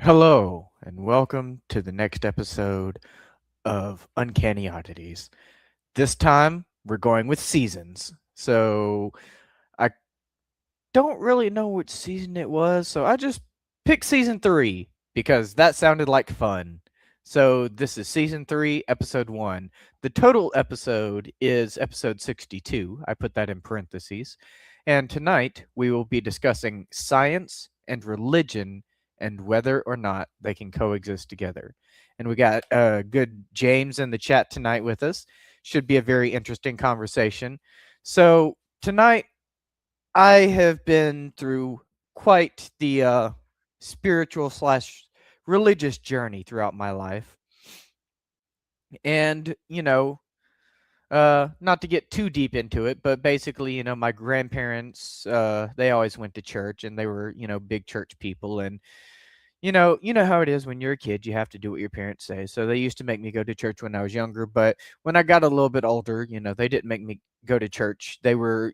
Hello, and welcome to the next episode of Uncanny Oddities. This time, we're going with seasons. So, I don't really know which season it was, so I just picked season 3 because that sounded like fun. So, this is season 3, episode 1. The total episode is episode 62. I put that in parentheses. And tonight, we will be discussing science and religion and whether or not they can coexist together. And we got good James in the chat tonight with us. Should be a very interesting conversation. So, tonight, I have been through quite the spiritual slash religious journey throughout my life. And, not to get too deep into it, but basically, my grandparents, they always went to church and they were, big church people. And you know how it is when you're a kid, you have to do what your parents say. So they used to make me go to church when I was younger, but when I got a little bit older, they didn't make me go to church. They were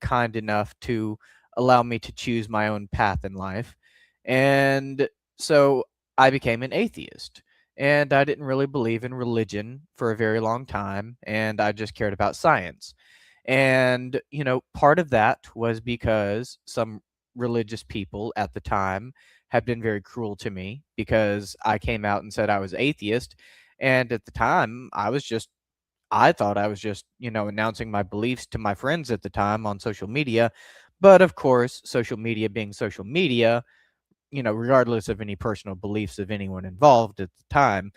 kind enough to allow me to choose my own path in life. And so I became an atheist. And I didn't really believe in religion for a very long time, and I just cared about science. And, part of that was because some religious people at the time had been very cruel to me because I came out and said I was atheist. And at the time, I thought I was just, announcing my beliefs to my friends at the time on social media. But of course, social media being social media, regardless of any personal beliefs of anyone involved at the time,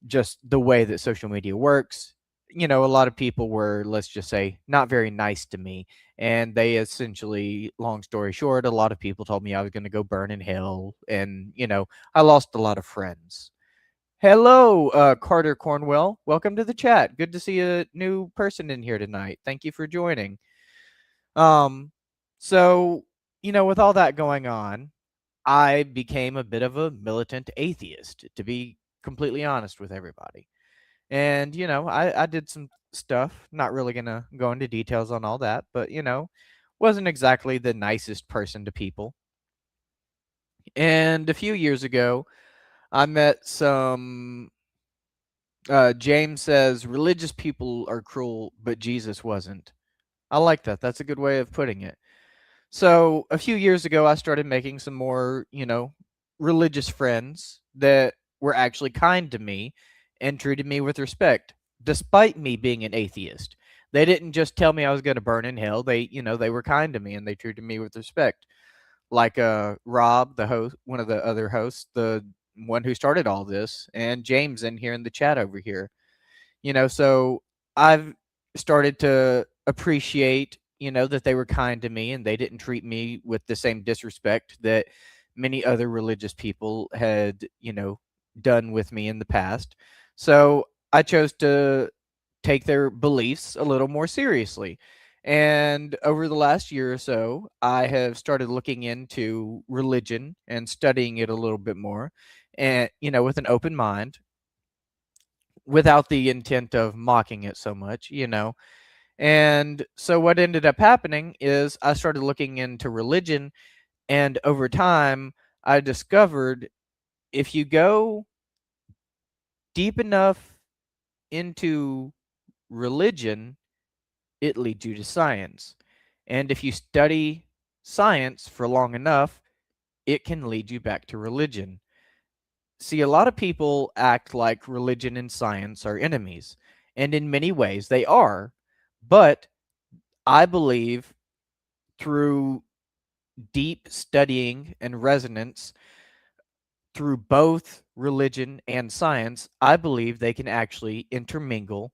just the way that social media works, a lot of people were, let's just say, not very nice to me. And they essentially, long story short, a lot of people told me I was going to go burn in hell. And, I lost a lot of friends. Hello, Carter Cornwell. Welcome to the chat. Good to see a new person in here tonight. Thank you for joining. Um, so, with all that going on, I became a bit of a militant atheist, to be completely honest with everybody. And, I did some stuff, not really going to go into details on all that, but, wasn't exactly the nicest person to people. And a few years ago, I met some. James says religious people are cruel, but Jesus wasn't. I like that. That's a good way of putting it. So a few years ago, I started making some more, religious friends that were actually kind to me and treated me with respect, despite me being an atheist. They didn't just tell me I was going to burn in hell. They were kind to me and they treated me with respect. Like Rob, the host, one of the other hosts, the one who started all this, and James in here in the chat over here. So I've started to appreciate, that they were kind to me and they didn't treat me with the same disrespect that many other religious people had, done with me in the past. So I chose to take their beliefs a little more seriously. And over the last year or so, I have started looking into religion and studying it a little bit more, and, with an open mind, without the intent of mocking it so much, And so what ended up happening is I started looking into religion, and over time, I discovered if you go deep enough into religion, it leads you to science. And if you study science for long enough, it can lead you back to religion. See, a lot of people act like religion and science are enemies, and in many ways they are. But I believe through deep studying and resonance through both religion and science, I believe they can actually intermingle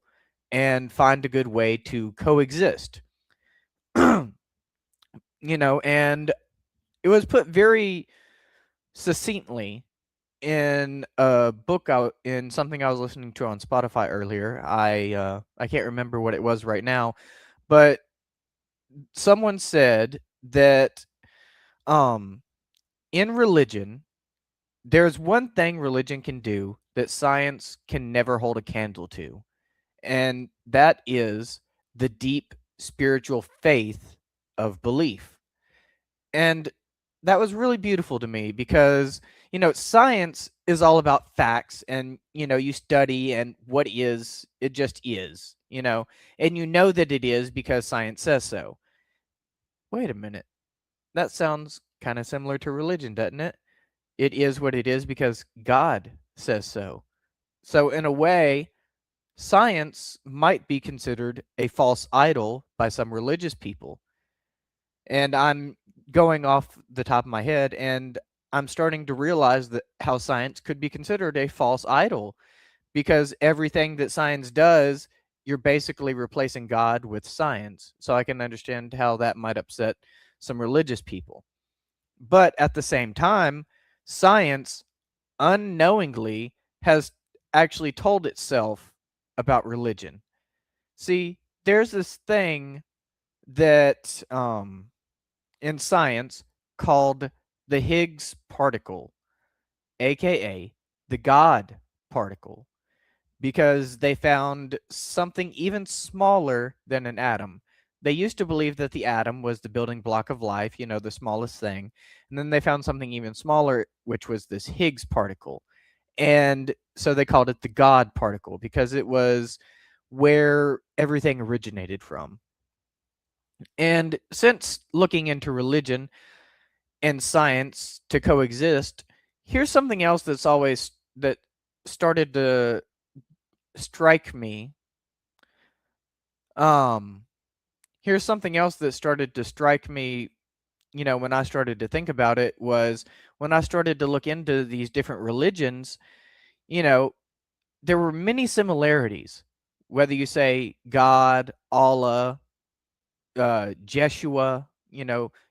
and find a good way to coexist. And it was put very succinctly in a book in something I was listening to on Spotify earlier. I can't remember what it was right now, but someone said that um in religion, there's one thing religion can do that science can never hold a candle to, and that is the deep spiritual faith of belief. And that was really beautiful to me because, Science is all about facts, and you study, and what is, it just is, and that it is because science says so. Wait a minute. That sounds kind of similar to religion, doesn't it? It is what it is because God says so. So, in a way, science might be considered a false idol by some religious people. And I'm going off the top of my head, and I'm starting to realize that how science could be considered a false idol, because everything that science does, you're basically replacing God with science. So I can understand how that might upset some religious people. But at the same time, science unknowingly has actually told itself about religion. See, there's this thing that in science called the Higgs particle, aka the God particle, because they found something even smaller than an atom. They used to believe that the atom was the building block of life, the smallest thing. And then they found something even smaller, which was this Higgs particle. And so they called it the God particle because it was where everything originated from. And since looking into religion and science to coexist, here's something else that started to strike me. Here's something else that started to strike me, when I started to think about it, was when I started to look into these different religions, there were many similarities. Whether you say God, Allah, Jeshua,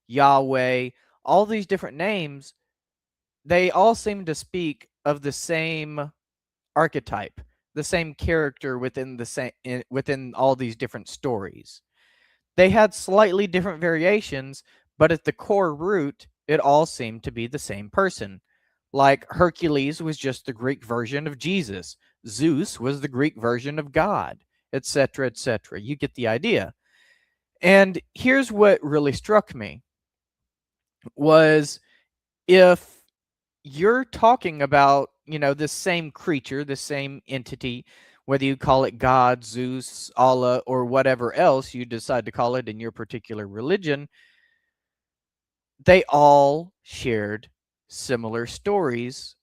Yahweh, all these different names, they all seem to speak of the same archetype, the same character within all these different stories. They had slightly different variations, but at the core root, it all seemed to be the same person. Like Hercules was just the Greek version of Jesus, Zeus was the Greek version of God, etc., etc. You get the idea. And here's what really struck me was, if you're talking about, this same creature, this same entity, whether you call it God, Zeus, Allah, or whatever else you decide to call it in your particular religion, they all shared similar stories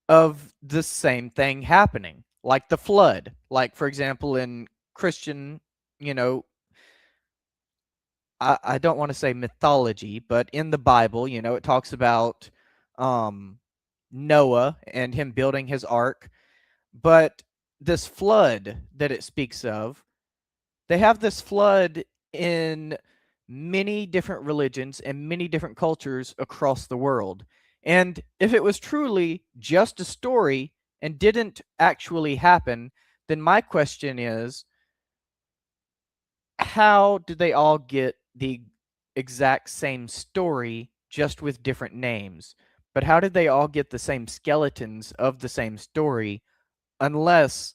of the same thing happening, like the flood. Like, for example, in Christian, you know, I don't want to say mythology, but in the Bible, it talks about um, Noah and him building his ark. But this flood that it speaks of, they have this flood in many different religions and many different cultures across the world. And if it was truly just a story and didn't actually happen, then my question is, how did they all get the exact same story just with different names? But how did they all get the same skeletons of the same story, unless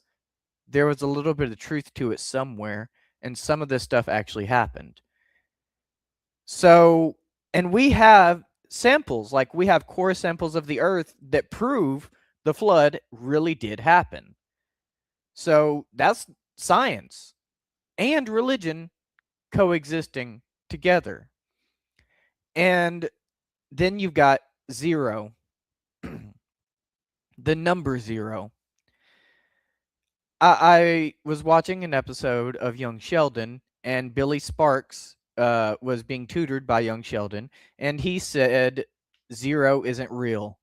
there was a little bit of truth to it somewhere and some of this stuff actually happened? So, and we have samples, like we have core samples of the earth that prove the flood really did happen. So that's science and religion coexisting together. And then you've got zero, the number zero. I was watching an episode of Young Sheldon, and Billy Sparks was being tutored by Young Sheldon, and he said zero isn't real.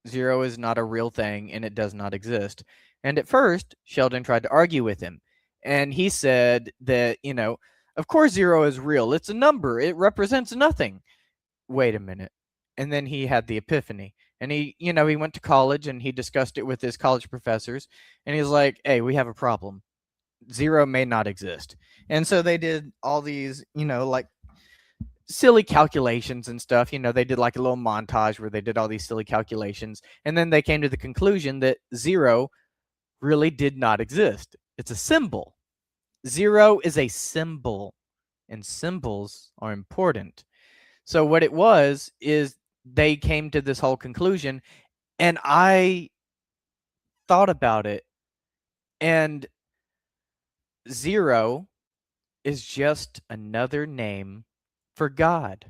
Zero is not a real thing, and it does not exist. And at first, Sheldon tried to argue with him, and he said that, of course zero is real. It's a number. It represents nothing. Wait a minute. And then he had the epiphany. And he went to college and he discussed it with his college professors. And he's like, hey, we have a problem. Zero may not exist. And so they did all these, like silly calculations and stuff. They did like a little montage where they did all these silly calculations. And then they came to the conclusion that zero really did not exist. It's a symbol. Zero is a symbol, and symbols are important. So what it was is they came to this whole conclusion, and I thought about it, and zero is just another name for God.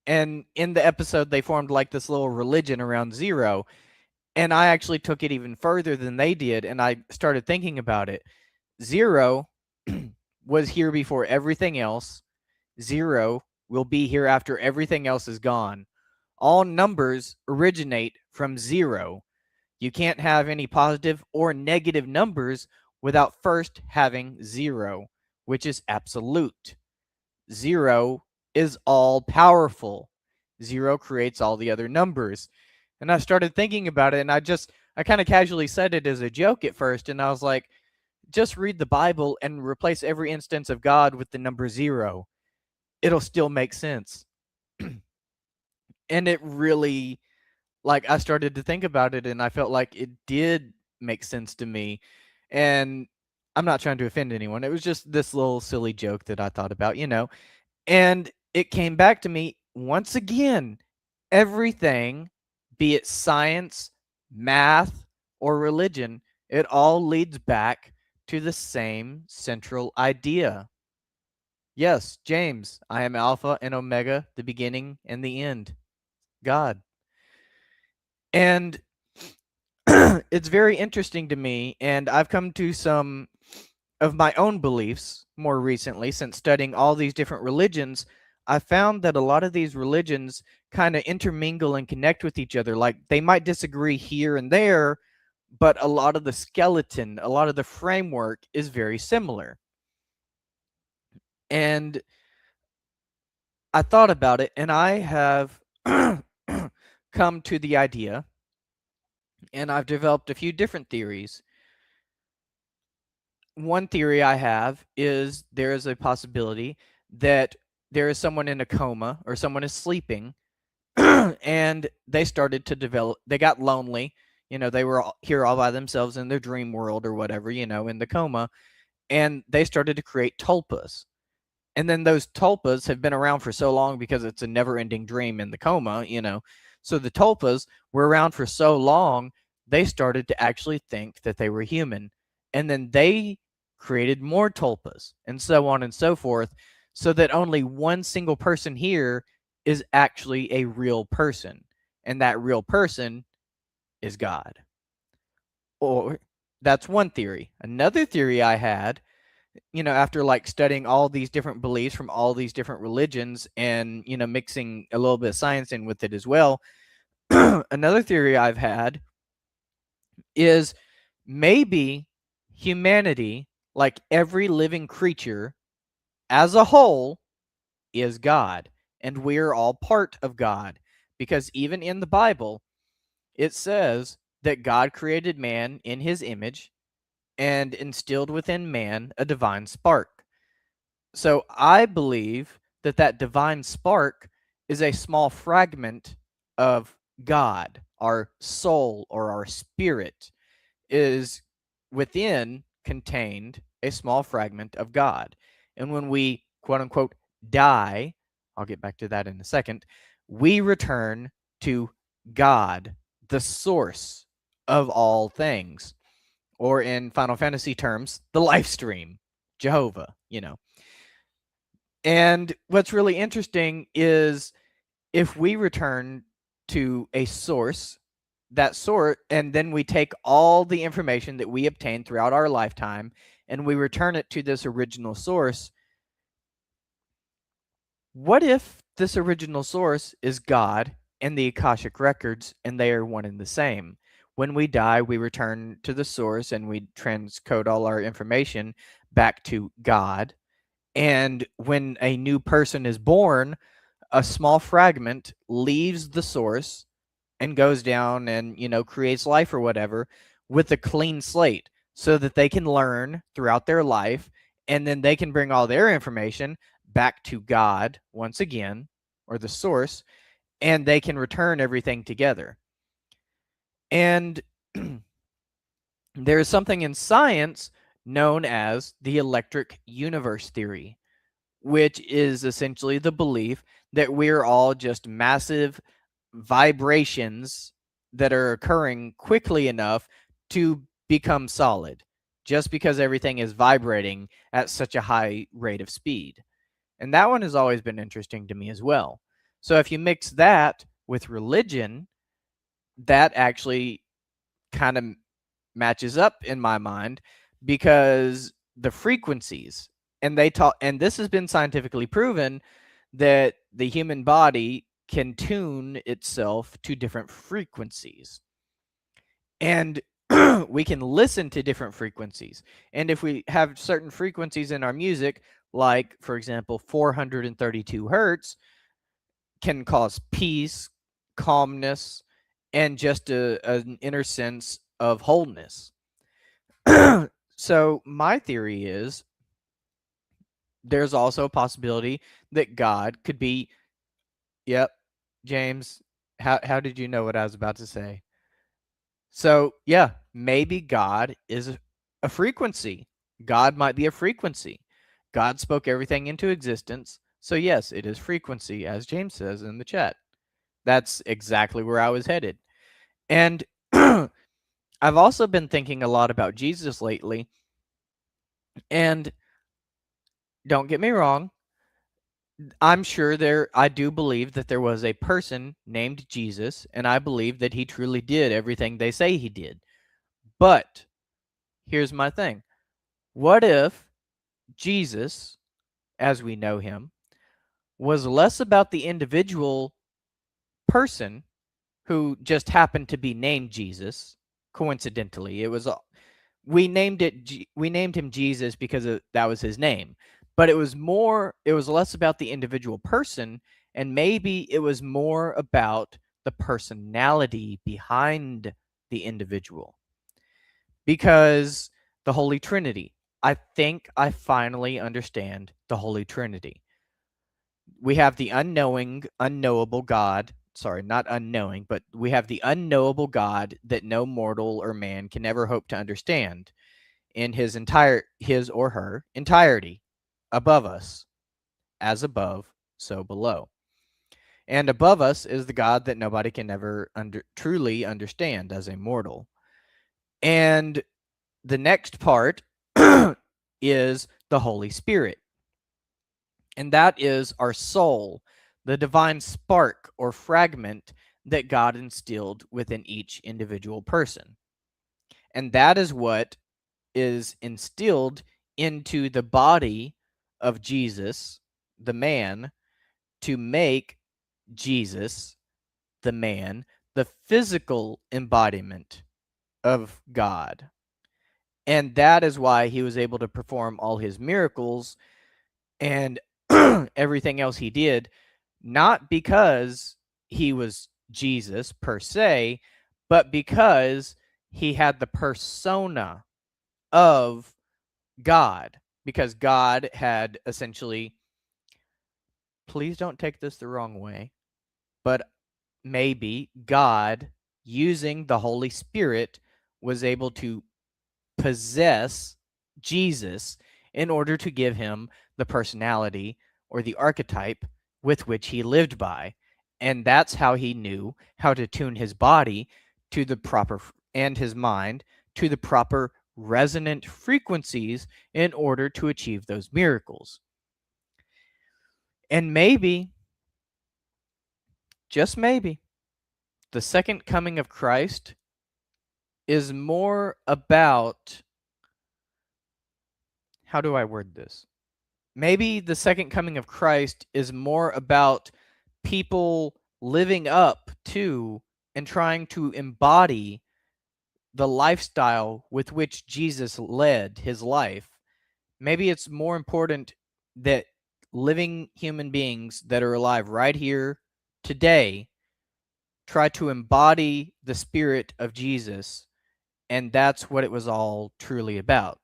And in the episode, they formed like this little religion around zero. And I actually took it even further than they did. And I started thinking about it. Zero was here before everything else. Zero will be here after everything else is gone. All numbers originate from zero. You can't have any positive or negative numbers without first having zero, which is absolute. Zero is all powerful. Zero creates all the other numbers. And I started thinking about it, and I kind of casually said it as a joke at first, and I was like, just read the Bible and replace every instance of God with the number zero. It'll still make sense. And it really, like, I started to think about it, and I felt like it did make sense to me. And I'm not trying to offend anyone. It was just this little silly joke that I thought about, And it came back to me once again. Everything, be it science, math, or religion, it all leads back to the same central idea. Yes, James, I am Alpha and Omega, the beginning and the end. God. And it's very interesting to me, and I've come to some of my own beliefs more recently since studying all these different religions. I found that a lot of these religions kind of intermingle and connect with each other. Like, they might disagree here and there, but a lot of the skeleton, a lot of the framework is very similar. And I thought about it, and I have come to the idea, and I've developed a few different theories. One theory I have is there is a possibility that there is someone in a coma or someone is sleeping and they started to develop, they got lonely. They were here all by themselves in their dream world or whatever, in the coma, and they started to create tulpas. And then those tulpas have been around for so long because it's a never-ending dream in the coma. So the tulpas were around for so long, they started to actually think that they were human. And then they created more tulpas and so on and so forth, so that only one single person here is actually a real person. And that real person is God. Or that's one theory. Another theory I had, after like studying all these different beliefs from all these different religions and, mixing a little bit of science in with it as well, another theory I've had is maybe humanity, like every living creature as a whole, is God, and we're all part of God. Because even in the Bible, it says that God created man in his image and instilled within man a divine spark. So I believe that that divine spark is a small fragment of God. Our soul or our spirit is within, contained, a small fragment of God. And when we, quote unquote, die, I'll get back to that in a second, we return to God, the source of all things. Or in Final Fantasy terms, the life stream, Jehovah. And what's really interesting is if we return to a source, that sort, and then we take all the information that we obtained throughout our lifetime and we return it to this original source, what if this original source is God and the Akashic records and they are one and the same? When we die, we return to the source and we transcode all our information back to God. And when a new person is born, a small fragment leaves the source and goes down and, creates life or whatever with a clean slate so that they can learn throughout their life, and then they can bring all their information back to God once again, or the source, and they can return everything together. And there is something in science known as the electric universe theory, which is essentially the belief that we're all just massive vibrations that are occurring quickly enough to become solid, just because everything is vibrating at such a high rate of speed. And that one has always been interesting to me as well. So if you mix that with religion, that actually kind of matches up in my mind, because the frequencies, and this has been scientifically proven, that the human body can tune itself to different frequencies, and we can listen to different frequencies. And if we have certain frequencies in our music, like for example 432 hertz, can cause peace, calmness, and just an inner sense of wholeness. So my theory is there's also a possibility that God could be. Yep, James, how did you know what I was about to say? So yeah, maybe God is a frequency. God might be a frequency. God spoke everything into existence. So yes, it is frequency, as James says in the chat. That's exactly where I was headed. And I've also been thinking a lot about Jesus lately. And don't get me wrong, I do believe that there was a person named Jesus, and I believe that he truly did everything they say he did. But here's my thing. What if Jesus, as we know him, was less about the individual person who just happened to be named Jesus coincidentally? We named him Jesus because that was his name, but it was less about the individual person, and maybe it was more about the personality behind the individual. Because the Holy Trinity, I think I finally understand the Holy Trinity. We have the unknowable God. Sorry, not unknowing, but we have the unknowable God that no mortal or man can ever hope to understand in his or her entirety, above us, as above, so below. And above us is the God that nobody can ever truly understand as a mortal. And the next part is the Holy Spirit. And that is our soul, the divine spark or fragment that God instilled within each individual person. And that is what is instilled into the body of Jesus, the man, to make Jesus, the man, the physical embodiment of God. And that is why he was able to perform all his miracles and everything else he did, not because he was Jesus per se, but because he had the persona of God. Because God had essentially, please don't take this the wrong way, but maybe God, using the Holy Spirit, was able to possess Jesus in order to give him the personality or the archetype with which he lived by. And that's how he knew how to tune his body to the proper, and his mind to the proper resonant frequencies in order to achieve those miracles. And maybe, just maybe, the second coming of Christ is more about, how do I word this? Maybe the second coming of Christ is more about people living up to and trying to embody the lifestyle with which Jesus led his life. Maybe it's more important that living human beings that are alive right here today try to embody the spirit of Jesus, and that's what it was all truly about.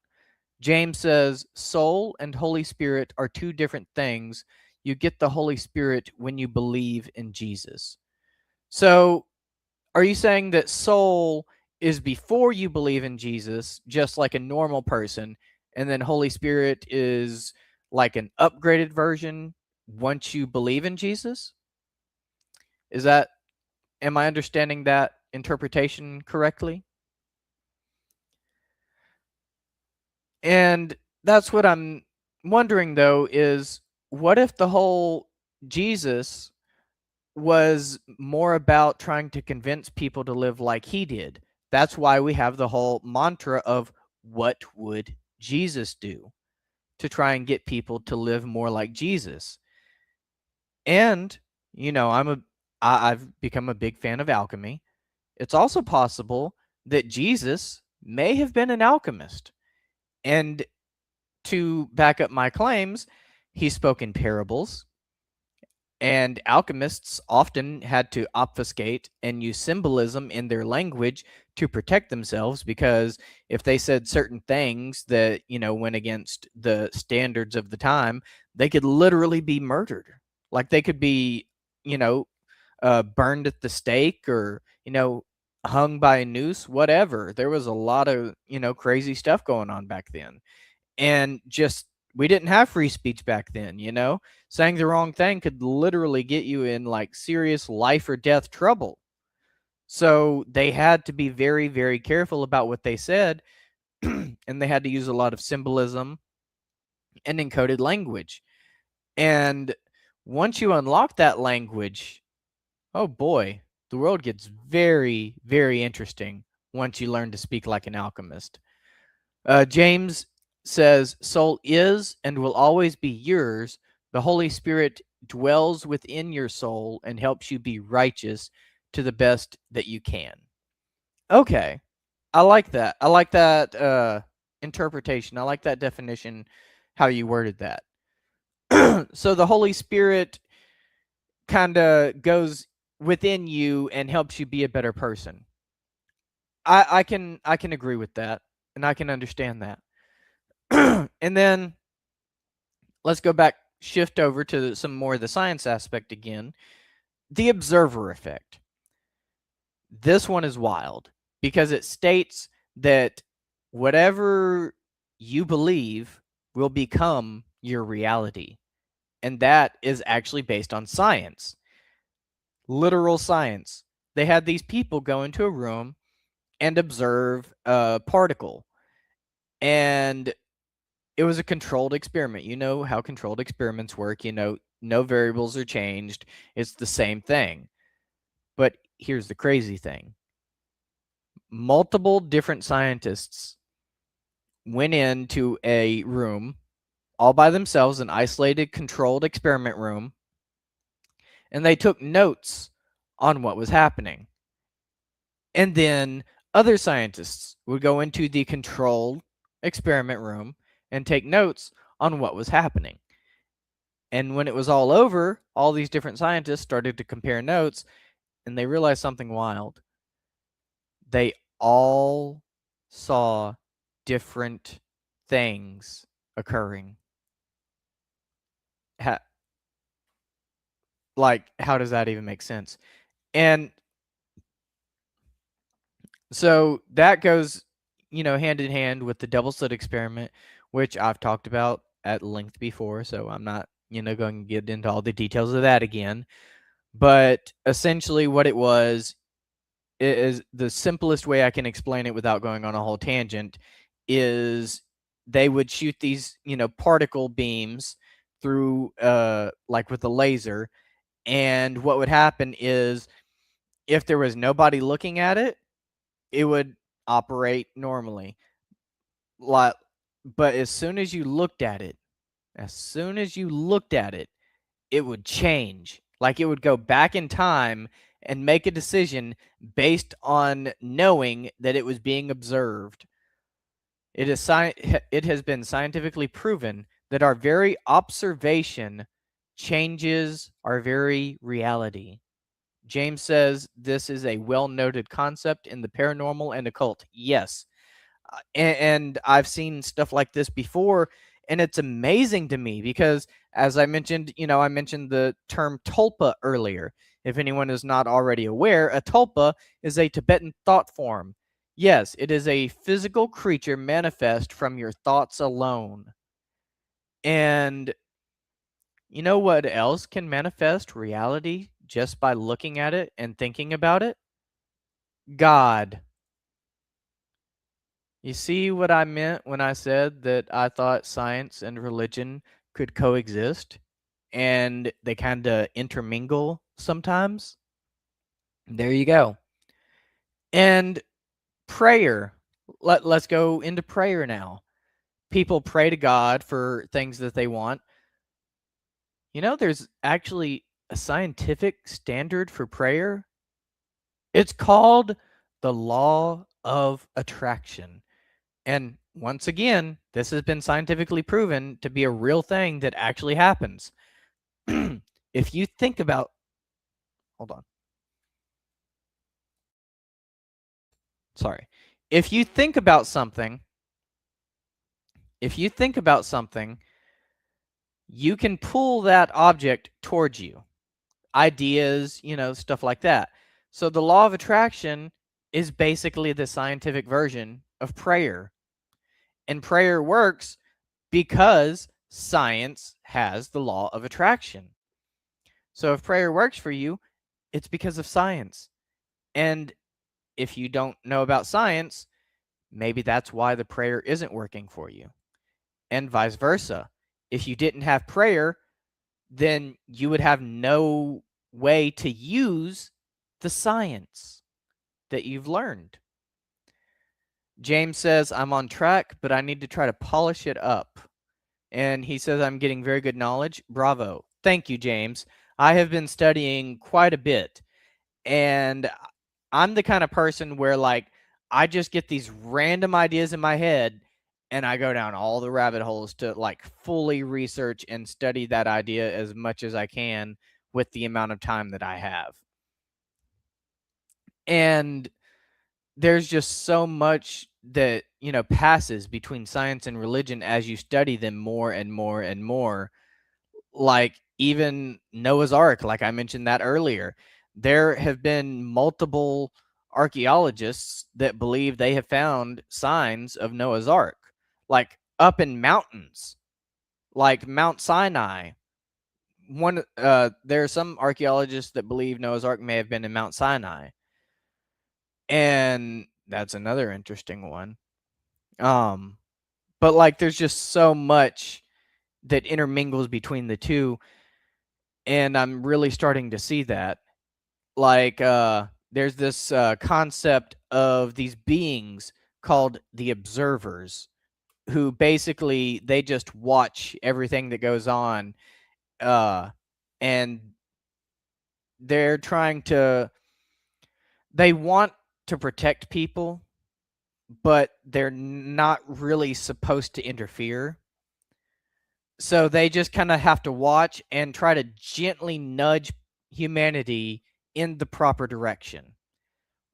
James says, soul and Holy Spirit are two different things. You get the Holy Spirit when you believe in Jesus. So, are you saying that soul is before you believe in Jesus, just like a normal person, and then Holy Spirit is like an upgraded version once you believe in Jesus? Is that Am I understanding that interpretation correctly? And that's what I'm wondering, though, is what if the whole Jesus was more about trying to convince people to live like he did? That's why we have the whole mantra of what would Jesus do, to try and get people to live more like Jesus. And, you know, I've become a big fan of alchemy. It's also possible that Jesus may have been an alchemist. And to back up my claims, he spoke in parables, and alchemists often had to obfuscate and use symbolism in their language to protect themselves, because if they said certain things that, went against the standards of the time, they could literally be murdered. Like they could be, you know, burned at the stake, or, hung by a noose, whatever. There was a lot of, crazy stuff going on back then. And just, we didn't have free speech back then, saying the wrong thing could literally get you in like serious life or death trouble. So they had to be very, very careful about what they said. And they had to use a lot of symbolism and encoded language. And once you unlock that language, oh boy, the world gets very, very interesting once you learn to speak like an alchemist. James says, soul is and will always be yours. The Holy Spirit dwells within your soul and helps you be righteous to the best that you can. Okay. I like that. I like that interpretation. I like that definition, how you worded that. So the Holy Spirit kind of goes within you and helps you be a better person. I can agree with that, and I can understand that. And then let's go back, shift over to some more of the science aspect again. The observer effect. This one is wild because it states that whatever you believe will become your reality. And that is actually based on science, literal science. They had these people go into a room and observe a particle. And it was a controlled experiment. You know how controlled experiments work. No variables are changed. It's the same thing. But here's the crazy thing. Multiple different scientists went into a room all by themselves, an isolated, controlled experiment room, and they took notes on what was happening. And then other scientists would go into the controlled experiment room and take notes on what was happening. And when it was all over, all these different scientists started to compare notes, and they realized something wild. They all saw different things occurring. How does that even make sense? And so that goes, hand in hand with the double slit experiment, which I've talked about at length before. So I'm not, going to get into all the details of that again. But essentially, what it was is the simplest way I can explain it without going on a whole tangent is they would shoot these, particle beams through, like with a laser. And what would happen is if there was nobody looking at it, it would operate normally. But as soon as you looked at it, it would change. Like it would go back in time and make a decision based on knowing that it was being observed. It has been scientifically proven that our very observation changes our very reality. James says this is a well-noted concept in the paranormal and occult. Yes. And I've seen stuff like this before, and it's amazing to me because, as I mentioned, I mentioned the term tulpa earlier. If anyone is not already aware, a tulpa is a Tibetan thought form. Yes, it is a physical creature manifest from your thoughts alone. And you know what else can manifest reality just by looking at it and thinking about it? God. You see what I meant when I said that I thought science and religion could coexist and they kind of intermingle sometimes? There you go. And prayer. Let's go into prayer now. People pray to God for things that they want. You know, there's actually a scientific standard for prayer. It's called the law of attraction. And once again, this has been scientifically proven to be a real thing that actually happens. If you think about, hold on. Sorry. If you think about something, you can pull that object towards you. Ideas, stuff like that. So the law of attraction is basically the scientific version of prayer. And prayer works because science has the law of attraction. So if prayer works for you, it's because of science. And if you don't know about science, maybe that's why the prayer isn't working for you. And vice versa. If you didn't have prayer, then you would have no way to use the science that you've learned. James says, I'm on track, but I need to try to polish it up. And he says, I'm getting very good knowledge. Bravo. Thank you, James. I have been studying quite a bit. And I'm the kind of person where, like, I just get these random ideas in my head and I go down all the rabbit holes to, like, fully research and study that idea as much as I can with the amount of time that I have. And there's just so much that, passes between science and religion as you study them more and more and more. Like even Noah's Ark, like I mentioned that earlier. There have been multiple archaeologists that believe they have found signs of Noah's Ark, like up in mountains, like Mount Sinai. There are some archaeologists that believe Noah's Ark may have been in Mount Sinai. And that's another interesting one. But like there's just so much that intermingles between the two, and I'm really starting to see that. Like there's this concept of these beings called the observers, who basically they just watch everything that goes on, and they're trying to they want to protect people, but they're not really supposed to interfere. So they just kind of have to watch and try to gently nudge humanity in the proper direction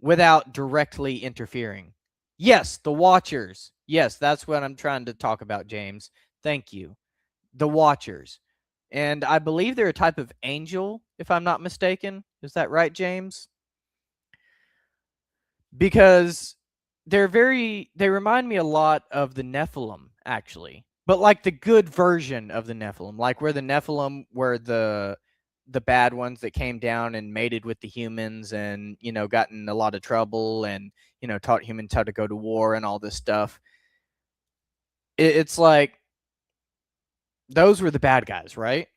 without directly interfering. Yes, the Watchers. Yes, that's what I'm trying to talk about, James. Thank you. The Watchers. And I believe they're a type of angel, if I'm not mistaken. Is that right, James? Because they remind me a lot of the Nephilim, actually. But like the good version of the Nephilim, like where the Nephilim were the bad ones that came down and mated with the humans and, got in a lot of trouble and, taught humans how to go to war and all this stuff. It's like those were the bad guys, right?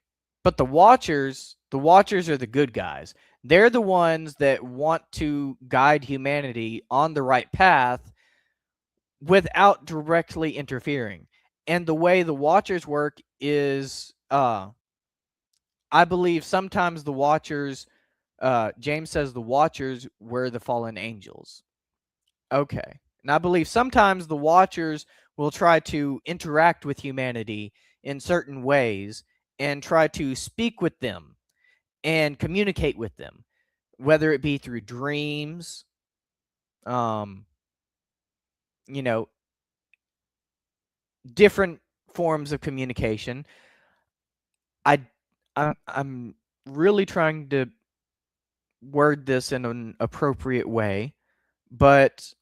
But the Watchers are the good guys. They're the ones that want to guide humanity on the right path without directly interfering. And the way the Watchers work is, I believe sometimes the Watchers, James says the Watchers were the fallen angels. Okay. And I believe sometimes the Watchers will try to interact with humanity in certain ways and try to speak with them and communicate with them, whether it be through dreams, um, you know, different forms of communication. I, I'm really trying to word this in an appropriate way, but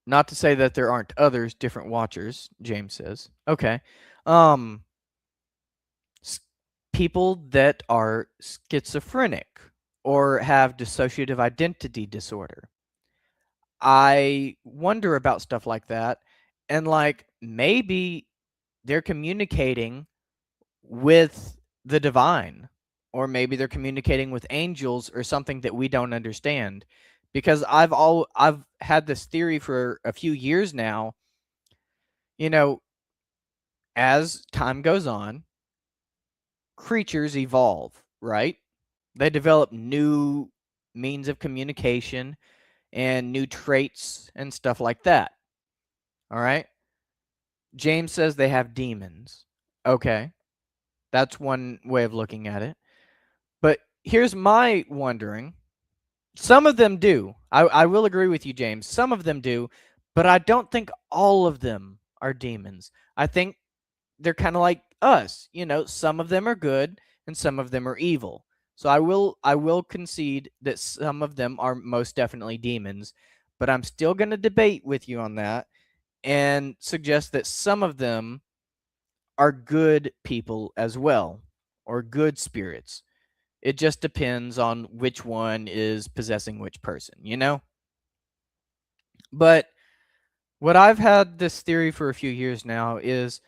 not to say that there aren't others, different Watchers, James says. Okay. Um people that are schizophrenic or have dissociative identity disorder. I wonder about stuff like that, and like maybe they're communicating with the divine, or maybe they're communicating with angels or something that we don't understand. Because I've had this theory for a few years now. You know, as time goes on, creatures evolve, right? They develop new means of communication and new traits and stuff like that. All right? James says they have demons. Okay. That's one way of looking at it. But here's my wondering. Some of them do. I will agree with you, James. Some of them do, but I don't think all of them are demons. I think they're kind of like us. Some of them are good and some of them are evil. So I will concede that some of them are most definitely demons, but I'm still going to debate with you on that and suggest that some of them are good people as well, or good spirits. It just depends on which one is possessing which person. But what I've had this theory for a few years now is,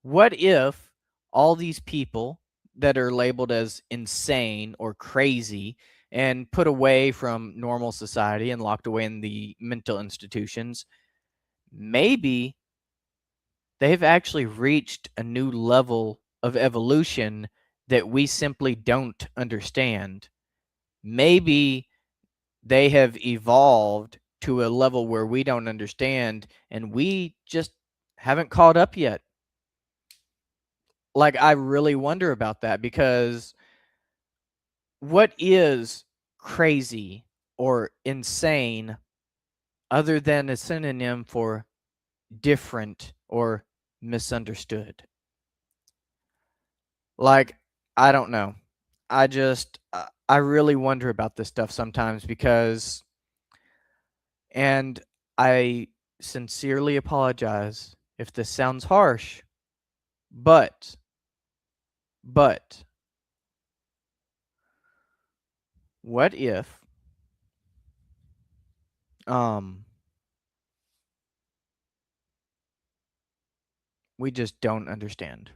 what if all these people that are labeled as insane or crazy and put away from normal society and locked away in the mental institutions, maybe they've actually reached a new level of evolution that we simply don't understand. Maybe they have evolved to a level where we don't understand and we just haven't caught up yet. Like, I really wonder about that, because what is crazy or insane other than a synonym for different or misunderstood? Like, I don't know. I really wonder about this stuff sometimes, and I sincerely apologize if this sounds harsh, but but what if um we just don't understand?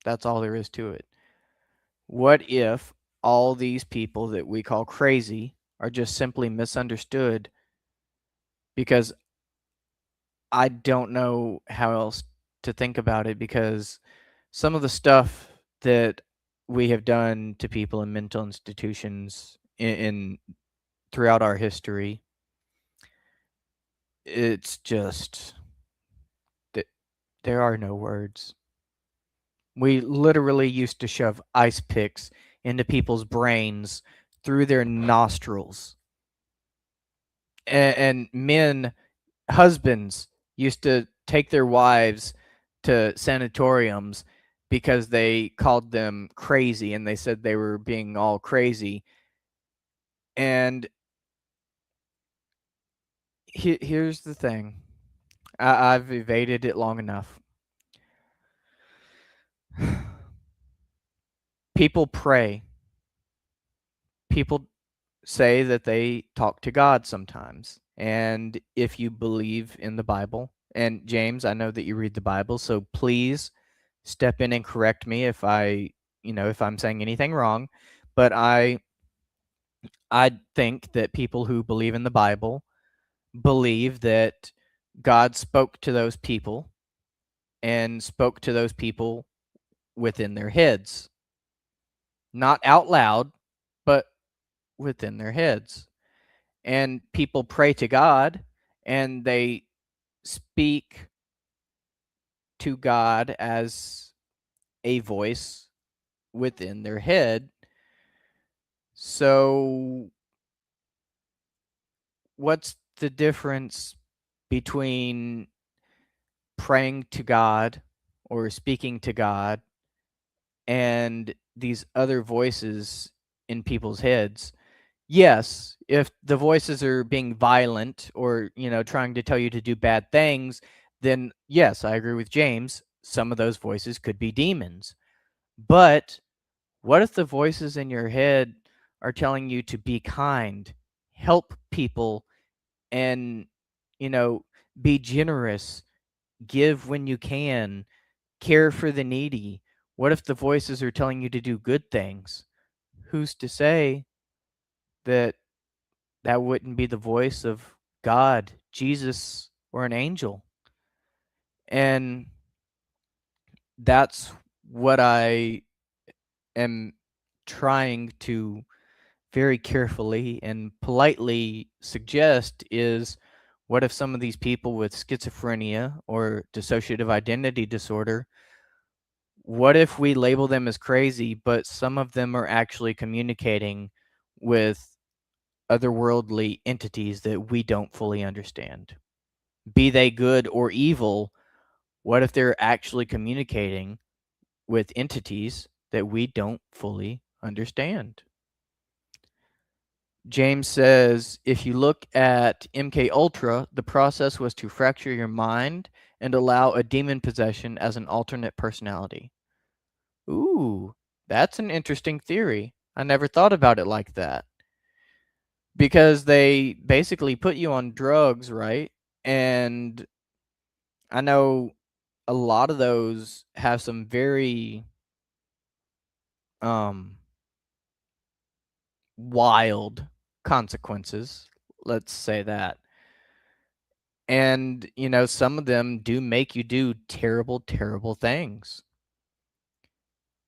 That's all there is to it. What if all these people that we call crazy are just simply misunderstood? Because I don't know how else to think about it, because some of the stuff that we have done to people in mental institutions in throughout our history, it's just that there are no words. We literally used to shove ice picks into people's brains through their nostrils. And men, husbands, used to take their wives to sanatoriums because they called them crazy and they said they were being all crazy. And here's the thing. I've evaded it long enough. People pray. People say that they talk to God sometimes. And if you believe in the Bible, and James, I know that you read the Bible, so please step in and correct me if if I'm saying anything wrong. But I think that people who believe in the Bible believe that God spoke to those people and spoke to those people within their heads. Not out loud, but within their heads. And people pray to God and they speak to God as a voice within their head. So, what's the difference between praying to God or speaking to God and these other voices in people's heads? Yes, if the voices are being violent or, trying to tell you to do bad things, then yes, I agree with James. Some of those voices could be demons. But What if the voices in your head are telling you to be kind, help people, and, you know, be generous, give when you can, care for the needy? What if the voices are telling you to do good things? Who's to say that that wouldn't be the voice of God, Jesus, or an angel? And that's what I am trying to very carefully and politely suggest is, what if some of these people with schizophrenia or dissociative identity disorder, what if we label them as crazy, but some of them are actually communicating with otherworldly entities that we don't fully understand? Be they good or evil, what if they're actually communicating with entities that we don't fully understand? James says, if you look at MK Ultra, the process was to fracture your mind and allow a demon possession as an alternate personality. Ooh, that's an interesting theory. I never thought about it like that. Because they basically put you on drugs, right? And I know a lot of those have some very um wild consequences. Let's say that. And, some of them do make you do terrible, terrible things.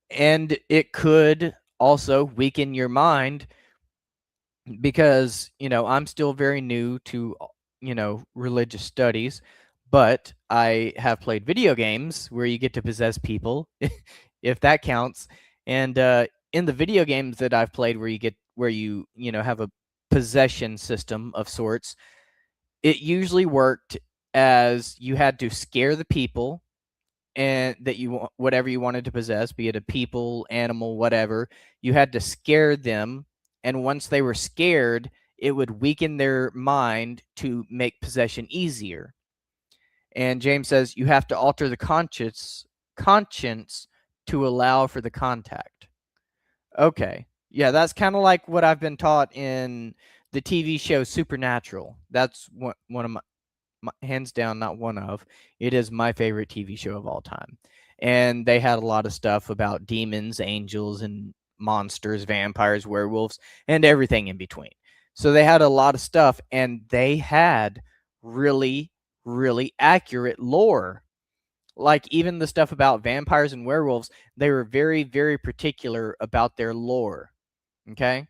And it could also weaken your mind because, I'm still very new to, religious studies, but I have played video games where you get to possess people, if that counts. And in the video games that I've played where you have a possession system of sorts, it usually worked as you had to scare the people and that whatever you wanted to possess, be it a people, animal, whatever, you had to scare them, and once they were scared, it would weaken their mind to make possession easier. And James says you have to alter the conscience to allow for the contact. Okay. Yeah, that's kind of like what I've been taught in the TV show Supernatural. That's one of hands down, not one of, it is my favorite TV show of all time. And they had a lot of stuff about demons, angels, and monsters, vampires, werewolves, and everything in between. So they had a lot of stuff, and they had really, really accurate lore. Like even the stuff about vampires and werewolves, they were very, very particular about their lore. Okay?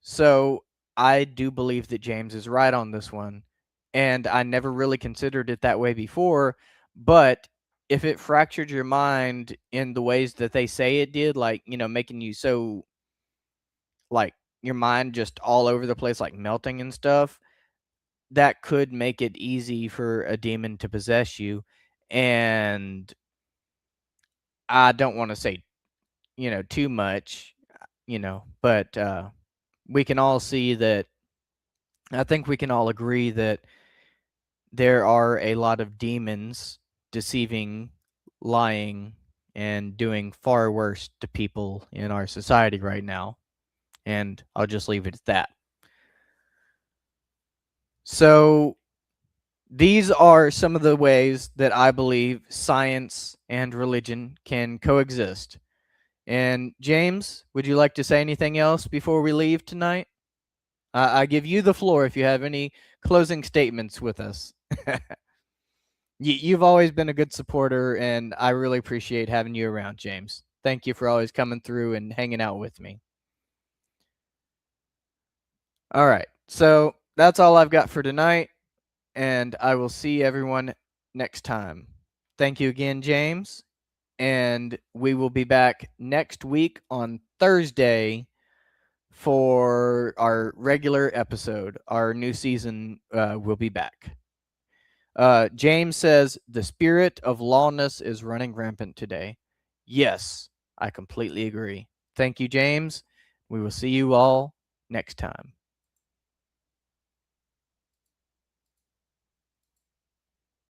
So I do believe that James is right on this one. And I never really considered it that way before. But if it fractured your mind in the ways that they say it did, like, making you so, like, your mind just all over the place, like melting and stuff, that could make it easy for a demon to possess you. And I don't want to say, too much, but we can all see that. I think we can all agree that there are a lot of demons deceiving, lying, and doing far worse to people in our society right now. And I'll just leave it at that. So, these are some of the ways that I believe science and religion can coexist. And James, would you like to say anything else before we leave tonight? I give you the floor if you have any closing statements with us. You've always been a good supporter, and I really appreciate having you around, James. Thank you for always coming through and hanging out with me. All right, so that's all I've got for tonight, and I will see everyone next time. Thank you again, James, and we will be back next week on Thursday for our regular episode. Our new season will be back. James says, the spirit of lawness is running rampant today. Yes, I completely agree. Thank you, James. We will see you all next time.